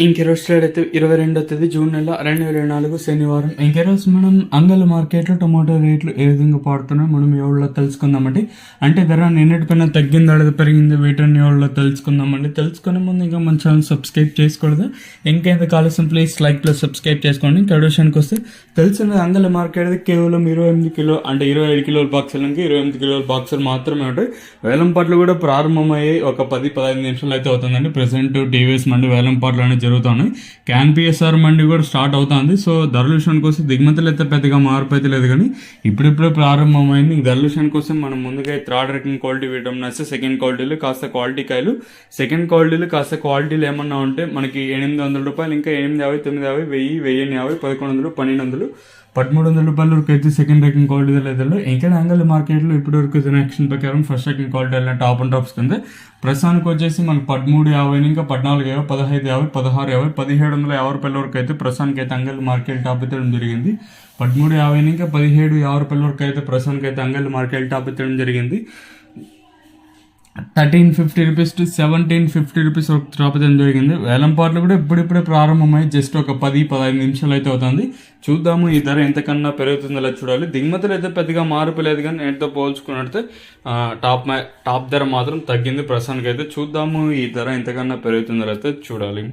ఇంకెరోజు start అయితే 22వ తేదీ June నెల 2024 శనివారం. ఇంకెరోజు మనం అంగళ్ళ మార్కెట్లో టమాటో రేట్లు ఏ విధంగా పడుతున్నాయో మనం ఎవరిలో తెలుసుకుందామండి. అంటే ధర నిన్నటిపైన తగ్గింది అడగ పెరిగింది వీటిని ఎవరిలో తెలుసుకుందామండి. తెలుసుకునే ముందు ఇంకా మన ఛానల్ సబ్స్క్రైబ్ చేసుకోలేదు. ఇంకెంత కావాల్సిన ప్లీజ్ లైక్ ప్లస్ సబ్స్క్రైబ్ చేసుకోండి. ఇంకా విషయానికి వస్తే తెలిసిన అంగళ్ళ మార్కెట్ కేవలం 28 కిలో అంటే 25 కిలోల బాక్సులకి 28 కిలోల బాక్సులు మాత్రమే ఉంటాయి. వేలం పాటలు కూడా ప్రారంభమయ్యాయి. ఒక 10-15 నిమిషాలు అయితే అవుతుందండి. ప్రెసెంట్ టీవీఎస్ మండి వేలం పాటలు అనేది జరుగుతున్నాయి. క్యాన్ పిఎస్ఆర్ మండి కూడా స్టార్ట్ అవుతుంది. సో ధరల విషయానికి వస్తే దిగుమతులు అయితే పెద్దగా మార్పు అయితే లేదు, కానీ ఇప్పుడిప్పుడే ప్రారంభమైంది. ధరల విషయానికి వస్తే మనం ముందుగా థర్డ్ రకం క్వాలిటీ విటమిన్ వస్తే సెకండ్ క్వాలిటీలు కాస్త క్వాలిటీ కాయలు, సెకండ్ క్వాలిటీలు కాస్త క్వాలిటీలు ఏమన్నా ఉంటే మనకి 800 రూపాయలు, ఇంకా 850, 950, 1000, 1050, 1100, 1200, 1300 రూపాయల వరకు అయితే సెకండ్ రకం క్వాలిటీ లేదల్లో. ఇంకా అంగల్ మార్కెట్లో ఇప్పటి వరకు యాక్షన్ ప్రకారం ఫస్ట్ రకం క్వాలిటీ టాప్ అండ్ టాప్స్ కింద ప్రస్తుతానికి వచ్చేసి మనకు 1350, ఇంకా 1450, 1550, 1650, 1750 రూపాయల వరకు అయితే ప్రస్తుతానికి అయితే అంగల్ మార్కెట్ టాప్ ఎత్తడం జరిగింది. 1350 ఇంకా 1750 రూపాయల వరకు అయితే ప్రస్తుతానికి అయితే అంగల్ మార్కెట్ టాప్ ఎత్తడం జరిగింది. 1350 రూపీస్ టు 1750 రూపీస్ వరకు డ్రాప్ అయితే జరిగింది. వేలం పాటలు కూడా ఇప్పుడిప్పుడే ప్రారంభమై జస్ట్ ఒక 10-15 నిమిషాలు అయితే అవుతుంది. చూద్దాము ఈ ధర ఎంతకన్నా పెరుగుతుందో అలా చూడాలి. దిగుమతులు అయితే పెద్దగా మార్పు లేదు, కానీ నేటితో పోల్చుకున్నట్టు టాప్ ధర మాత్రం తగ్గింది ప్రస్తుతానికి అయితే. చూద్దాము ఈ ధర ఎంతకన్నా పెరుగుతుందో అయితే చూడాలి.